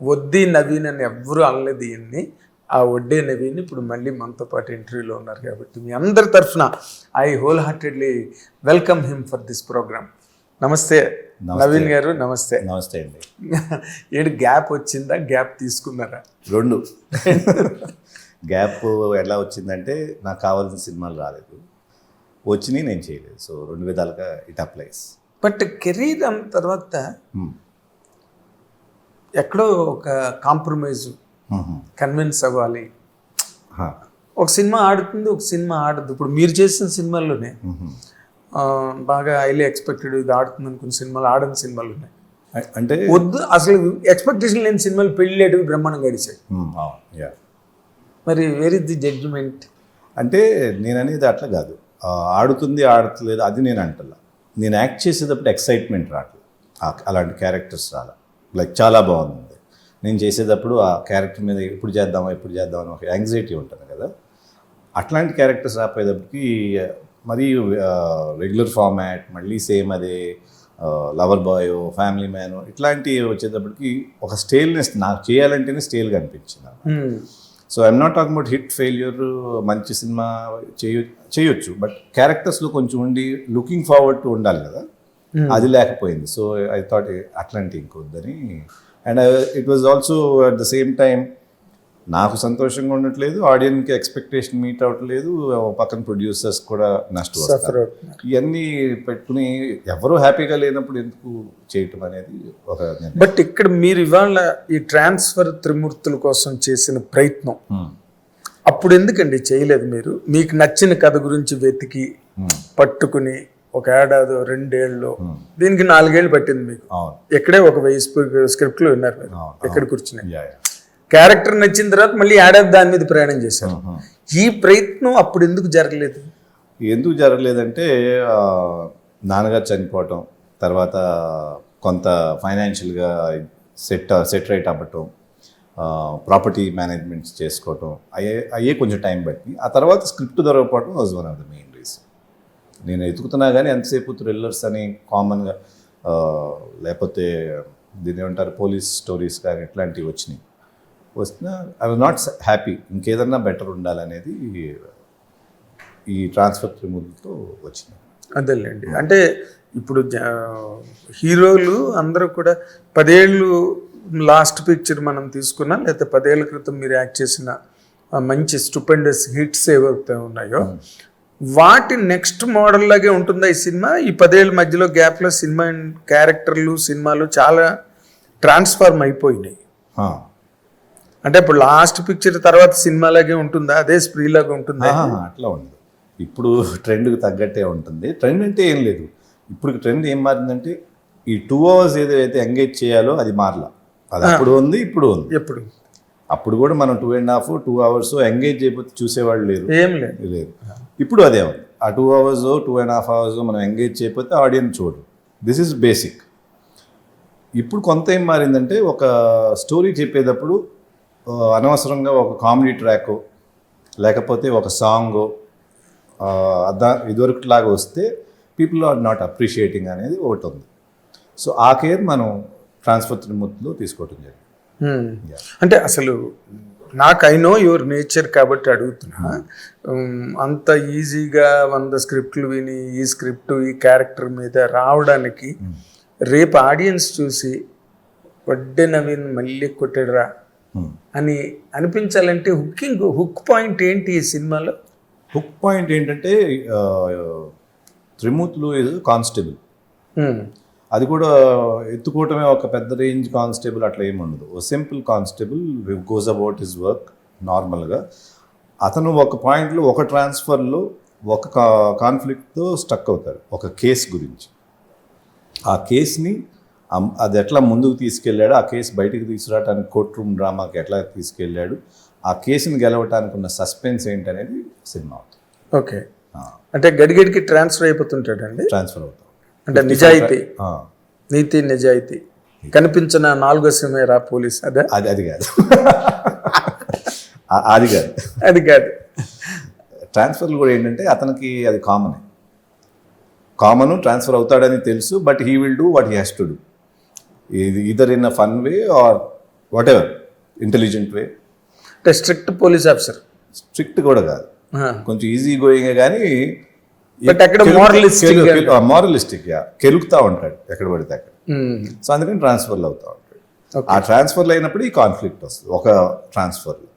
వడ్డీ నవీన్ అని ఎవ్వరూ అనలేదు ఈయన్ని. ఆ వడ్డే నవీన్ ఇప్పుడు మళ్ళీ మనతో పాటు ఇంటర్వ్యూలో ఉన్నారు కాబట్టి మీ అందరి తరఫున I wholeheartedly welcome him for this programme. నమస్తే నవీన్ గారు. నమస్తే. నమస్తే అండి. ఏంటి గ్యాప్ వచ్చిందా, గ్యాప్ తీసుకున్నారా? రెండు. గ్యాప్ ఎలా వచ్చిందంటే నాకు కావాల్సిన సినిమాలు రాలేదు, వచ్చినాయి నేను చేయలేదు. సో రెండు విధాలుగా ఇట్ అప్లైస్. బట్ కెరీర్ అన్న తర్వాత ఎక్కడో ఒక కాంప్రమైజ్ కన్విన్స్ అవ్వాలి. ఒక సినిమా ఆడుతుంది, ఒక సినిమా ఆడదు. ఇప్పుడు మీరు చేసిన సినిమాల్లోనే బాగా హైలీ ఎక్స్పెక్టెడ్ ఇది ఆడుతుంది అనుకున్న సినిమాలు ఆడని సినిమాలు ఉన్నాయి. అంటే వద్దు అసలు ఎక్స్పెక్టేషన్ లేని సినిమాలు పెళ్ళేటివి బ్రహ్మాండంగా గడిచాయి. మరి వేర్ ఇస్ ది జడ్జిమెంట్? అంటే నేను అనేది అట్లా కాదు, ఆడుతుంది ఆడట్లేదు అది నేను అంటలా. నేను యాక్ట్ చేసేటప్పుడు ఎక్సైట్మెంట్ రావట్లేదు, అలాంటి క్యారెక్టర్స్ రాలా. లైక్ చాలా బాగుంది నేను చేసేటప్పుడు ఆ క్యారెక్టర్ మీద ఎప్పుడు చేద్దామా అని ఒక యాంగ్జైటీ ఉంటుంది కదా. అట్లాంటి క్యారెక్టర్స్ రాపోయేటప్పటికి మరీ రెగ్యులర్ ఫార్మాట్ మళ్ళీ సేమ్ అదే లవర్ బాయ్ ఫ్యామిలీ మ్యాన్ ఇట్లాంటివి వచ్చేటప్పటికి ఒక స్టైల్నెస్ నాకు చేయాలంటేనే స్టైల్గా అనిపించింది. So I'm not talking about hit failure, మంచి సినిమా చేయొచ్చు, బట్ క్యారెక్టర్స్లో కొంచెం ఉండి లుకింగ్ ఫార్వర్డ్ టు ఉండాలి కదా, అది లేకపోయింది. సో ఐ థాట్ అట్లాంటి ఇంకొద్దని. And it was also at the same time నాకు సంతోషంగా ఉండట్లేదు, ఆడియన్స్కి ఎక్స్పెక్టేషన్ మీట్ అవ్వట్లేదు, పక్కన ప్రొడ్యూసర్స్ కూడా నష్టం వస్తారు. ఇవన్నీ పెట్టుకుని ఎవరూ హ్యాపీగా లేనప్పుడు ఎందుకు చేయటం అనేది ఒక. బట్ ఇక్కడ మీరు ఇవాళ ఈ ట్రాన్స్ఫర్ త్రిమూర్తుల కోసం చేసిన ప్రయత్నం అప్పుడు ఎందుకండి చేయలేదు? మీరు మీకు నచ్చిన కథ గురించి వెతికి పట్టుకుని ఒక ఏడాది 2 ఏళ్ళు, దీనికి 4 ఏళ్ళు పట్టింది మీకు. ఎక్కడే ఒక 1000 స్క్రిప్ట్లు విన్నారు మీరు ఎక్కడ కూర్చుని. క్యారెక్టర్ నచ్చిన తర్వాత మళ్ళీ ఏడాది దాని మీద ప్రయాణం చేశారు. ఈ ప్రయత్నం అప్పుడు ఎందుకు జరగలేదు? ఎందుకు జరగలేదంటే నాన్నగారు చనిపోవటం, తర్వాత కొంత ఫైనాన్షియల్గా సెట్ రైట్ అవ్వటం, ప్రాపర్టీ మేనేజ్మెంట్స్ చేసుకోవటం అయ్యే కొంచెం టైం పట్టి, ఆ తర్వాత స్క్రిప్ట్ దొరకపోవటం was one of the main reason. నేను ఎతుకుతున్నా కానీ ఎంతసేపు థ్రిల్లర్స్ అని కామన్గా లేకపోతే దీని ఏమంటారు పోలీస్ స్టోరీస్ కానీ ఇట్లాంటివి వస్తున్నా ఐ వాజ్ నాట్ హ్యాపీ. ఇంకేదన్నా బెటర్ ఉండాలనేది ఈ ట్రాన్స్ఫర్ త్రిమూర్తులతో వచ్చింది. అదేలేండి. అంటే ఇప్పుడు హీరోలు అందరూ కూడా 10 ఏళ్ళు లాస్ట్ పిక్చర్ మనం తీసుకున్నా, లేకపోతే 10 ఏళ్ళ క్రితం మీరు యాక్ట్ చేసిన మంచి స్టూపెండస్ హిట్స్ ఏవైతే ఉన్నాయో వాటి నెక్స్ట్ మోడల్ లాగే ఉంటుందా ఈ సినిమా? ఈ 10 ఏళ్ళ మధ్యలో గ్యాప్లో సినిమా క్యారెక్టర్లు సినిమాలు చాలా ట్రాన్స్ఫార్మ్ అయిపోయినాయి. అంటే ఇప్పుడు లాస్ట్ పిక్చర్ తర్వాత సినిమాలాగే ఉంటుందా, అదే స్ప్రీలాగా ఉంటుందా? అట్లా ఉండదు. ఇప్పుడు ట్రెండ్కి తగ్గట్టే ఉంటుంది. ట్రెండ్ అంటే ఏం లేదు. ఇప్పుడు ట్రెండ్ ఏం మారిందంటే ఈ 2 hours ఏదైతే ఎంగేజ్ చేయాలో అది మారలా. అది అప్పుడు ఉంది, ఇప్పుడు ఉంది. ఎప్పుడు అప్పుడు కూడా మనం 2.5 2 hours ఎంగేజ్ చేయకపోతే చూసేవాళ్ళు లేరు, ఏం లేదు. ఇప్పుడు అదే ఉంది. ఆ 2 hours 2.5 hours మనం ఎంగేజ్ చేయకపోతే ఆడియన్స్ చూడరు. This is basic. ఇప్పుడు కొంత ఏం మారిందంటే ఒక స్టోరీ చెప్పేటప్పుడు అనవసరంగా ఒక కామెడీ ట్రాక్ లేకపోతే ఒక సాంగ్ ఇదివరకులాగా వస్తే పీపుల్ ఆర్ నాట్ అప్రిషియేటింగ్ అనేది ఒకటి ఉంది. సో ఆ కేర్ మనం ట్రాన్స్ఫర్ త్రిమూర్తిలో తీసుకోవటం జరిగింది. అంటే అసలు నాకు ఐ నో యువర్ నేచర్ కాబట్టి అడుగుతున్నా. అంత ఈజీగా 100 స్క్రిప్ట్లు విని ఈ స్క్రిప్ట్ ఈ క్యారెక్టర్ మీద రావడానికి రేపు ఆడియన్స్ చూసి వడ్డే నవీన్ మళ్ళీ కొట్టాడురా అని అనిపించాలంటే హుక్ పాయింట్ ఏంటి ఈ సినిమాలో? హుక్ పాయింట్ ఏంటంటే త్రిమూర్తులు కానిస్టేబుల్, అది కూడా ఎత్తుకోవటమే ఒక పెద్ద రేంజ్ కానిస్టేబుల్ అట్లా ఏమి ఉండదు. ఓ simple constable goes about his work నార్మల్గా. అతను ఒక పాయింట్లో ఒక ట్రాన్స్ఫర్లో ఒక కాన్ఫ్లిక్ట్తో స్టక్ అవుతాడు ఒక కేసు గురించి. ఆ కేసుని అది ఎట్లా ముందుకు తీసుకెళ్ళాడు, ఆ కేసు బయటికి తీసుకురావడానికి కోర్ట్ రూమ్ డ్రామాకి ఎట్లా తీసుకెళ్ళాడు, ఆ కేసుని గెలవటానికి ఉన్న సస్పెన్స్ ఏంటనేది సినిమా అవుతుంది. ఓకే. అంటే గడిగడికి ట్రాన్స్ఫర్ అయిపోతుంటాడండి. ట్రాన్స్ఫర్ అవుతాం అంటే నిజాయితీ, నీతి నిజాయితీ కనిపించిన 4వ సిమేరా పోలీస్ అదే అది కాదు అది కాదు అది కాదు. ట్రాన్స్ఫర్లు కూడా ఏంటంటే అతనికి అది కామన్ ట్రాన్స్ఫర్ అవుతాడని తెలుసు, but he will do what he has to do, ఇది either in a fun way or whatever intelligent way. అంటే స్ట్రిక్ట్ పోలీస్ ఆఫీసర్. స్ట్రిక్ట్ కూడా కాదు, కొంచెం ఈజీ గోయింగ్ కానీ బట్ అక్కడ మారలిస్టిక్ కెలుకుతా ఉంటాడు ఎక్కడ పడితే అక్కడ. సో అందుకని ట్రాన్స్ఫర్లు అవుతా ఉంటాడు. ఆ ట్రాన్స్ఫర్లు అయినప్పుడు ఈ కాన్ఫ్లిక్ట్ వస్తుంది ఒక ట్రాన్స్ఫర్లో.